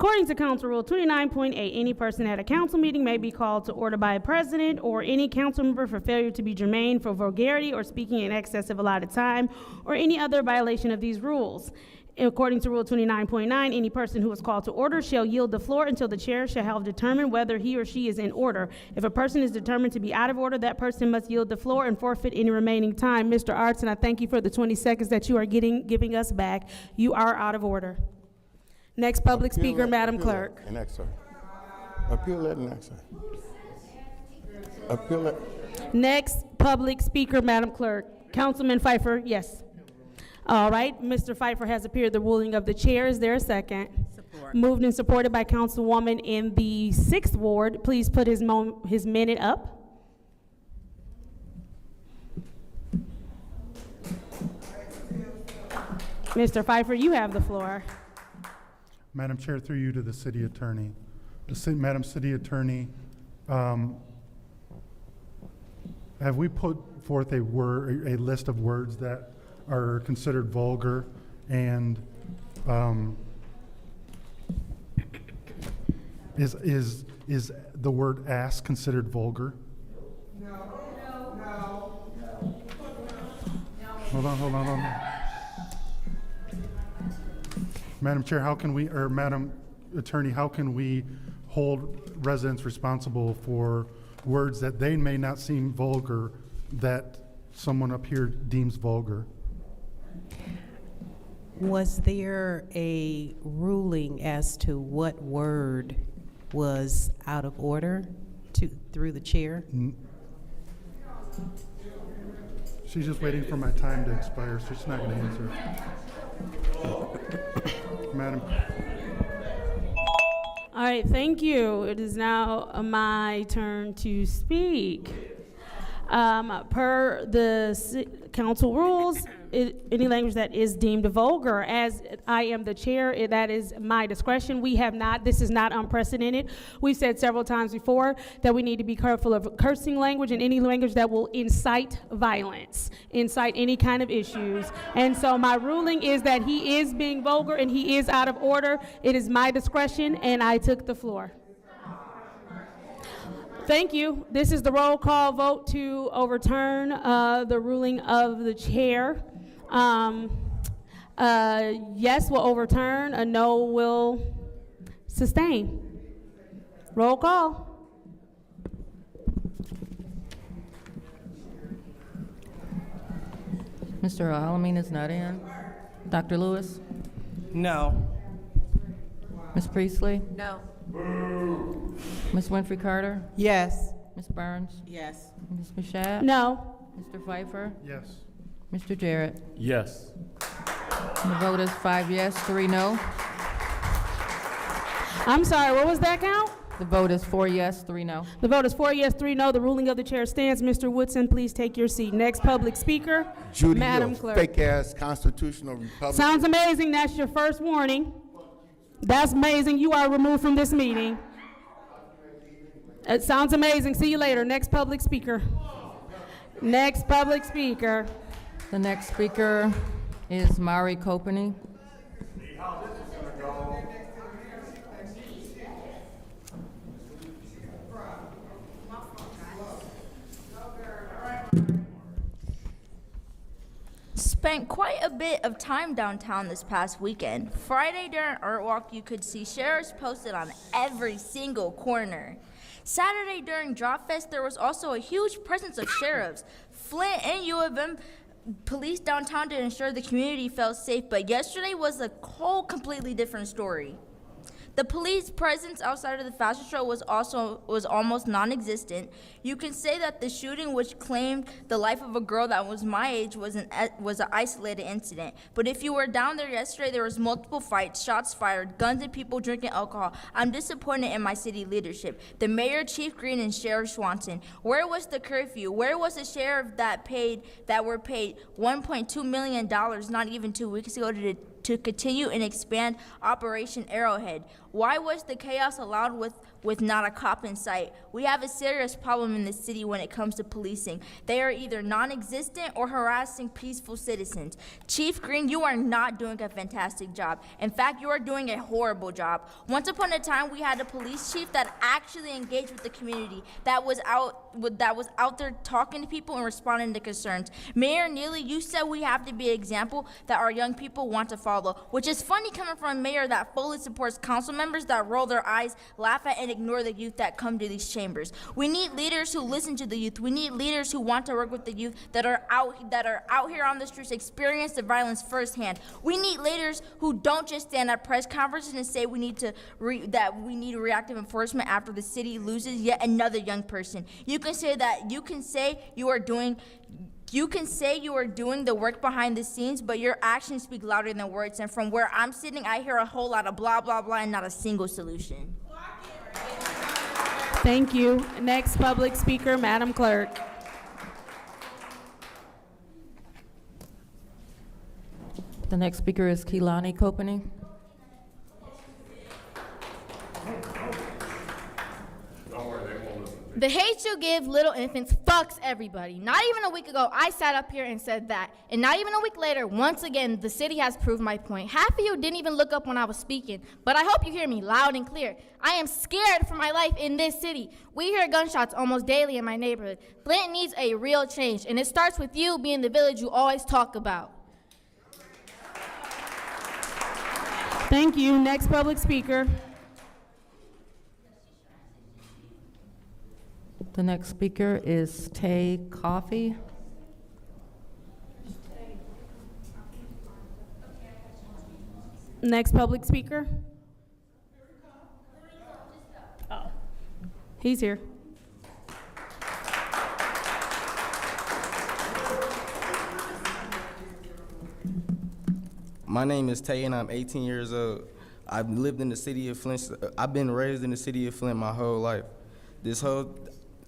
According to Council Rule 29.8, any person at a council meeting may be called to order by a president or any council member for failure to be germane, for vulgarity or speaking in excess of allotted time, or any other violation of these rules. According to Rule 29.9, any person who is called to order shall yield the floor until the chair shall have determined whether he or she is in order. If a person is determined to be out of order, that person must yield the floor and forfeit any remaining time. Mr. Artson, I thank you for the 20 seconds that you are giving us back. You are out of order. Next public speaker, Madam Clerk. Next, sir. Appeal that next, sir. Appeal that. Next public speaker, Madam Clerk. Councilman Pfeiffer, yes. All right, Mr. Pfeiffer has appeared the ruling of the chair. Is there a second? Support. Moved and supported by Councilwoman in the 6th Ward. Please put his minute up. Mr. Pfeiffer, you have the floor. Madam Chair, through you to the City Attorney. Madam City Attorney, have we put forth a list of words that are considered vulgar, and is the word ass considered vulgar? No. Hold on. Madam Chair, how can we, or Madam Attorney, how can we hold residents responsible for words that they may not seem vulgar that someone up here deems vulgar? Was there a ruling as to what word was out of order through the chair? She's just waiting for my time to expire, so she's not going to answer. Madam. All right, thank you. It is now my turn to speak. Per the council rules, any language that is deemed vulgar, as I am the chair, that is my discretion. This is not unprecedented. We've said several times before that we need to be careful of cursing language and any language that will incite violence, incite any kind of issues. And so my ruling is that he is being vulgar and he is out of order. It is my discretion, and I took the floor. Thank you. This is the roll call vote to overturn the ruling of the chair. Yes will overturn, a no will sustain. Roll call. Mr. Alameen is not in. Dr. Lewis? No. Ms. Priestley? No. Ms. Winfrey Carter? Yes. Ms. Burns? Yes. Ms. Mashat? No. Mr. Pfeiffer? Yes. Mr. Jarrett? Yes. And the vote is 5 yes, 3 no. I'm sorry, what was that count? The vote is 4 yes, 3 no. The vote is 4 yes, 3 no. The ruling of the chair stands. Mr. Woodson, please take your seat. Next public speaker, Judy, Madam Clerk. fake-ass constitutional republic. Sounds amazing. That's your first warning. That's amazing. You are removed from this meeting. It sounds amazing. See you later. Next public speaker. Next public speaker. The next speaker is Mari Kopany. Spent quite a bit of time downtown this past weekend. Friday during Art Walk, you could see sheriffs posted on every single corner. Saturday during Drop Fest, there was also a huge presence of sheriffs. Flint and UFM police downtown to ensure the community felt safe, but yesterday was a whole completely different story. The police presence outside of the fashion show was almost non-existent. You can say that the shooting, which claimed the life of a girl that was my age, was an isolated incident. But if you were down there yesterday, there was multiple fights, shots fired, guns, and people drinking alcohol. I'm disappointed in my city leadership. The mayor, Chief Green, and Sheriff Swanson. Where was the curfew? Where was the sheriff that were paid $1.2 million not even 2 weeks ago to continue and expand Operation Arrowhead? Why was the chaos allowed with not a cop in sight. We have a serious problem in the city when it comes to policing. They are either non-existent or harassing peaceful citizens. Chief Green, you are not doing a fantastic job. In fact, you are doing a horrible job. Once upon a time, we had a police chief that actually engaged with the community, that was out there talking to people and responding to concerns. Mayor Neely, you said we have to be an example that our young people want to follow, which is funny coming from a mayor that fully supports council members that roll their eyes, laugh at, and ignore the youth that come to these chambers. We need leaders who listen to the youth. We need leaders who want to work with the youth that are out here on the streets, experience the violence firsthand. We need leaders who don't just stand at press conferences and say we need reactive enforcement after the city loses yet another young person. You can say you are doing the work behind the scenes, but your actions speak louder than words. And from where I'm sitting, I hear a whole lot of blah, blah, blah, and not a single solution. Thank you. Next public speaker, Madam Clerk. The next speaker is Keelani Copeney. The hate you give little infants fucks everybody. Not even a week ago, I sat up here and said that. And not even a week later, once again, the city has proved my point. Half of you didn't even look up when I was speaking, but I hope you hear me loud and clear. I am scared for my life in this city. We hear gunshots almost daily in my neighborhood. Flint needs a real change, and it starts with you being the village you always talk about. Thank you. Next public speaker. The next speaker is Tay Coffey. Next public speaker. Oh, he's here. My name is Tay and I'm 18 years old. I've lived in the city of Flint. I've been raised in the city of Flint my whole life.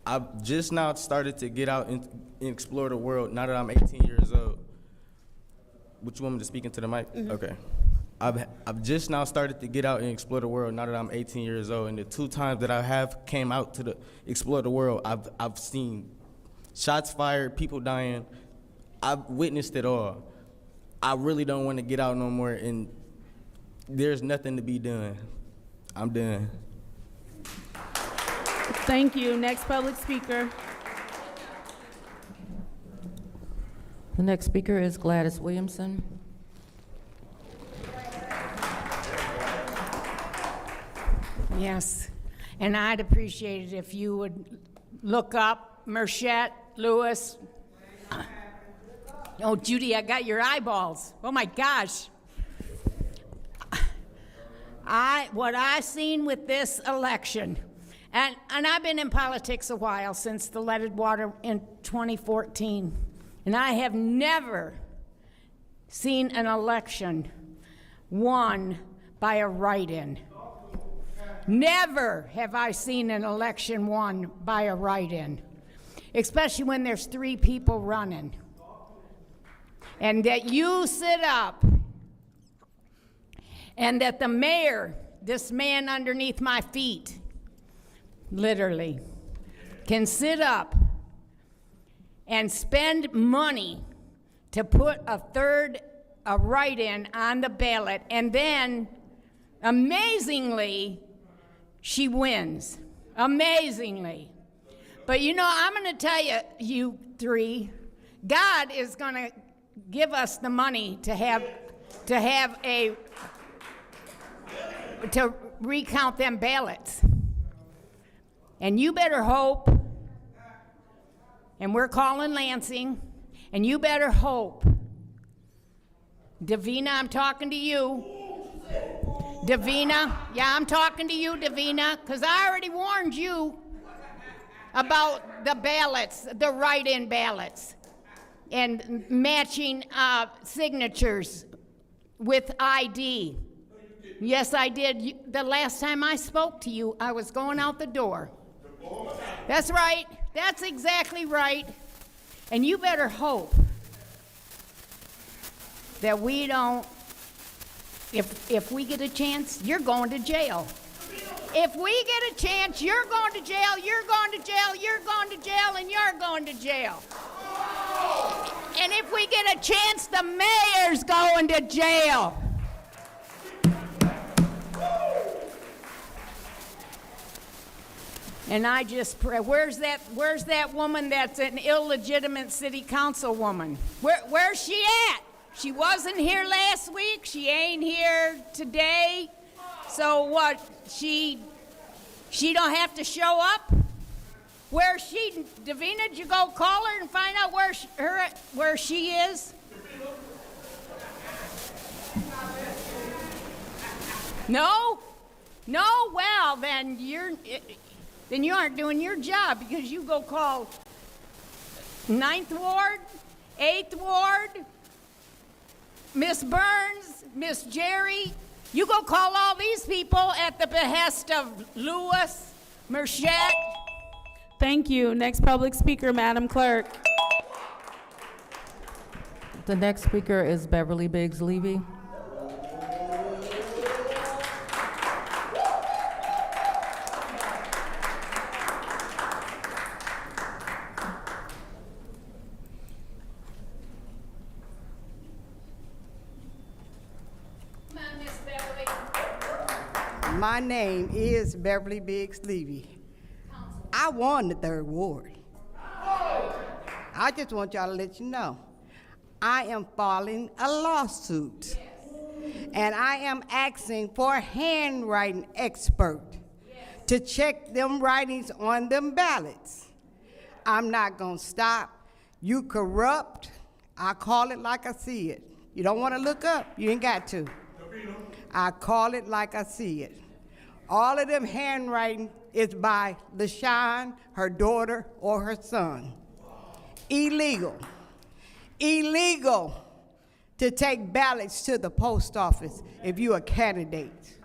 I've just now started to get out and explore the world now that I'm 18 years old. Would you want me to speak into the mic? Mm-hmm. Okay. I've just now started to get out and explore the world now that I'm 18 years old. And the 2 times that I have came out to explore the world, I've seen shots fired, people dying. I've witnessed it all. I really don't want to get out no more, and there's nothing to be done. I'm done. Thank you. Next public speaker. The next speaker is Gladys Williamson. Yes, and I'd appreciate it if you would look up Merchette, Lewis. Oh, Judy, I got your eyeballs. Oh my gosh. What I seen with this election, and I've been in politics a while, since the leaded water in 2014, and I have never seen an election won by a write-in. Never have I seen an election won by a write-in, especially when there's 3 people running. And that you sit up, and that the mayor, this man underneath my feet, literally, can sit up and spend money to put a write-in on the ballot, and then, amazingly, she wins. Amazingly. But you know, I'm going to tell you, you 3, God is going to give us the money to recount them ballots. And you better hope, and we're calling Lansing, and you better hope, Davina, I'm talking to you. Davina, yeah, I'm talking to you, Davina, because I already warned you about the ballots, the write-in ballots, and matching signatures with ID. Yes, I did. The last time I spoke to you, I was going out the door. That's right. That's exactly right. And you better hope that we don't, if we get a chance, you're going to jail. If we get a chance, you're going to jail, you're going to jail, you're going to jail, and you're going to jail. And if we get a chance, the mayor's going to jail. And I just pray, where's that woman that's an illegitimate city council woman? Where's she at? She wasn't here last week, she ain't here today. So what, she don't have to show up? Where's she? Davina, did you go call her and find out where she is? No? No? Well, then you aren't doing your job, because you go call 9th Ward, 8th Ward, Miss Burns, Miss Jerry. You go call all these people at the behest of Lewis, Merchet. Thank you. Next public speaker, Madam Clerk. The next speaker is Beverly Biggs Levy. My name is Beverly Biggs Levy. I won the 3rd Ward. I just want y'all to let you know, I am filing a lawsuit. And I am asking for a handwriting expert to check them writings on them ballots. I'm not gonna stop. You corrupt. I call it like I see it. You don't wanna look up, you ain't got to. I call it like I see it. All of them handwriting is by LaShawn, her daughter, or her son. Illegal. Illegal to take ballots to the post office if you're a candidate.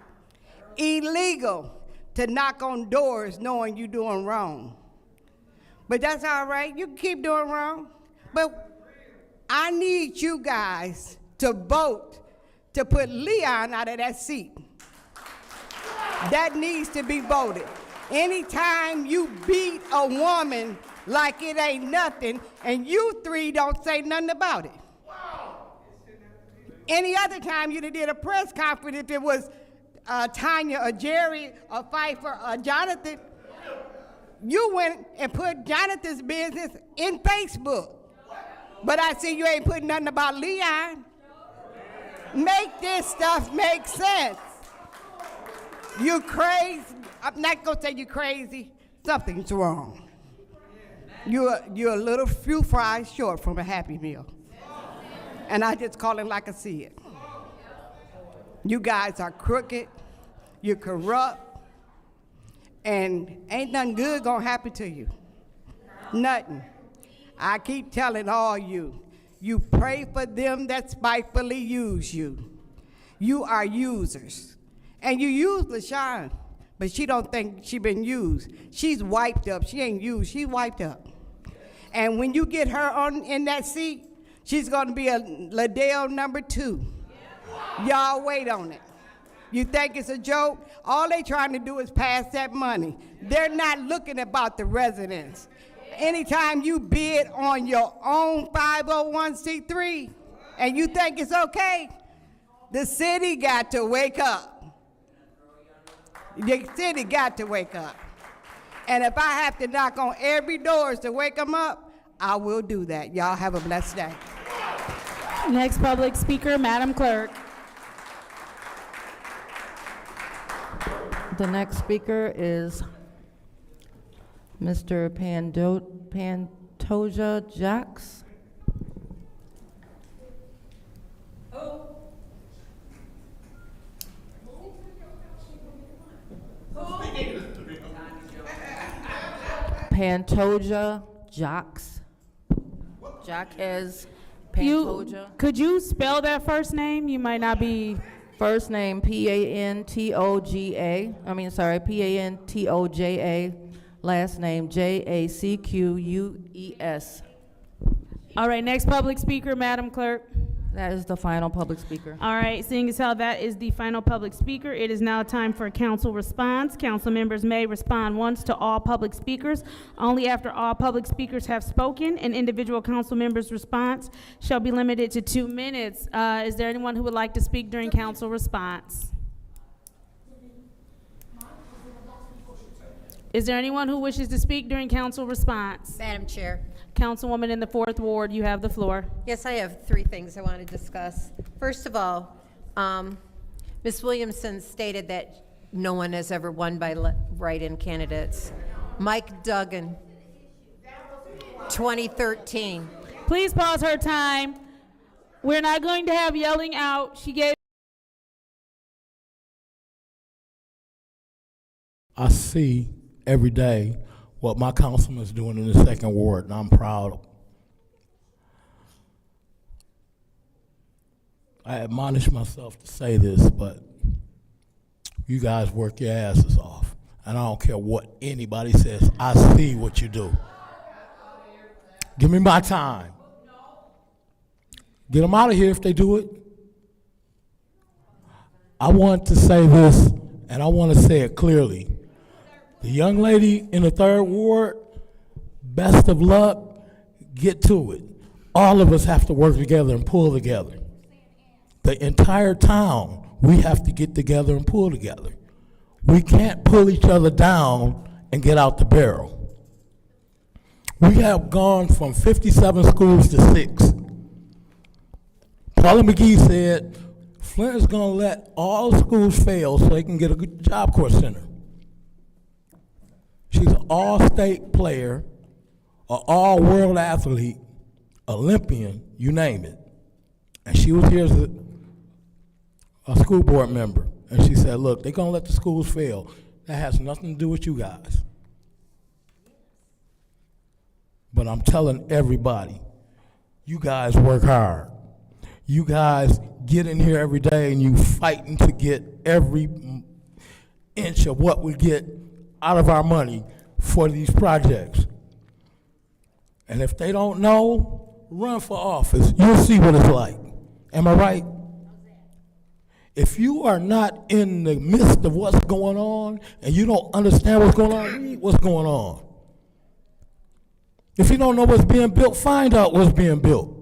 Illegal to knock on doors knowing you're doing wrong. But that's all right, you can keep doing wrong. But I need you guys to vote to put Leon out of that seat. That needs to be voted. Anytime you beat a woman like it ain't nothing, and you three don't say nothing about it. Any other time you'd have did a press conference if it was Tanya or Jerry or Pfeiffer or Jonathan. You went and put Jonathan's business in Facebook. But I see you ain't putting nothing about Leon. Make this stuff make sense. You crazy. I'm not gonna say you crazy. Something's wrong. You're a little few fries short from a Happy Meal. And I just call it like I see it. You guys are crooked, you're corrupt, and ain't nothing good gonna happen to you. Nothing. I keep telling all you pray for them that spitefully use you. You are users. And you use LaShawn, but she don't think she been used. She's wiped up. She ain't used, she's wiped up. And when you get her in that seat, she's gonna be a Liddell number 2. Y'all wait on it. You think it's a joke? All they trying to do is pass that money. They're not looking about the residents. Anytime you bid on your own 501c3 and you think it's okay, the city got to wake up. The city got to wake up. And if I have to knock on every door to wake them up, I will do that. Y'all have a blessed day. Next public speaker, Madam Clerk. The next speaker is Mr. Pantoja Jacks. Pantoja Jacks. Jacques Pantoja. Could you spell that first name? You might not be. First name Pantoja. Pantoja. Last name Jacques. All right, next public speaker, Madam Clerk. That is the final public speaker. All right, seeing as how that is the final public speaker, it is now time for a council response. Council members may respond once to all public speakers. Only after all public speakers have spoken, an individual council member's response shall be limited to 2 minutes. Is there anyone who would like to speak during council response? Is there anyone who wishes to speak during council response? Madam Chair. Councilwoman in the 4th Ward, you have the floor. Yes, I have 3 things I want to discuss. First of all, Ms. Williamson stated that no one has ever won by write-in candidates. Mike Duggan, 2013. Please pause her time. We're not going to have yelling out. She gave. I see every day what my councilman is doing in the 2nd Ward, and I'm proud. I admonish myself to say this, but you guys work your asses off, and I don't care what anybody says. I see what you do. Give me my time. Get them out of here if they do it. I want to say this, and I want to say it clearly. The young lady in the 3rd Ward, best of luck, get to it. All of us have to work together and pull together. The entire town, we have to get together and pull together. We can't pull each other down and get out the barrel. We have gone from 57 schools to 6. Paula McGee said, Flint is gonna let all schools fail so they can get a good Job Corps center. She's an all-state player, an all-world athlete, Olympian, you name it. And she was here as a school board member. And she said, look, they're gonna let the schools fail. That has nothing to do with you guys. But I'm telling everybody, you guys work hard. You guys get in here every day and you fighting to get every inch of what we get out of our money for these projects. And if they don't know, run for office. You'll see what it's like. Am I right? If you are not in the midst of what's going on and you don't understand what's going on, read what's going on. If you don't know what's being built, find out what's being built.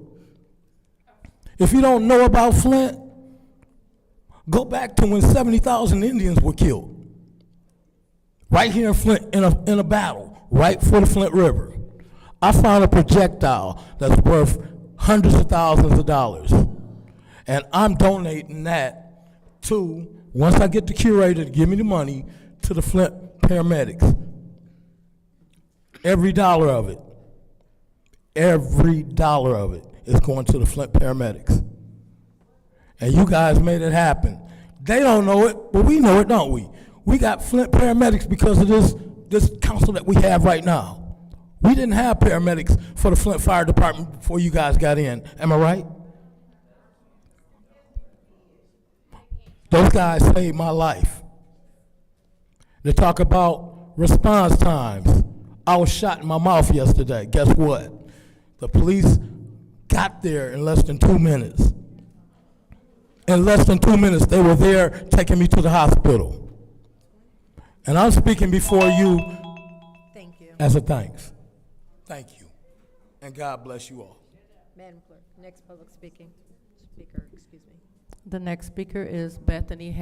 If you don't know about Flint, go back to when 70,000 Indians were killed. Right here in Flint, in a battle, right for the Flint River. I found a projectile that's worth hundreds of thousands of dollars. And I'm donating that to, once I get the curator to give me the money, to the Flint paramedics. Every dollar of it is going to the Flint paramedics. And you guys made it happen. They don't know it, but we know it, don't we? We got Flint paramedics because of this council that we have right now. We didn't have paramedics for the Flint Fire Department before you guys got in. Am I right? Those guys saved my life. They talk about response times. I was shot in my mouth yesterday. Guess what? The police got there in less than 2 minutes. In less than 2 minutes, they were there taking me to the hospital. And I'm speaking before you as a thanks. Thank you. And God bless you all. Madam Clerk, next public speaker, excuse me. The next speaker is Bethany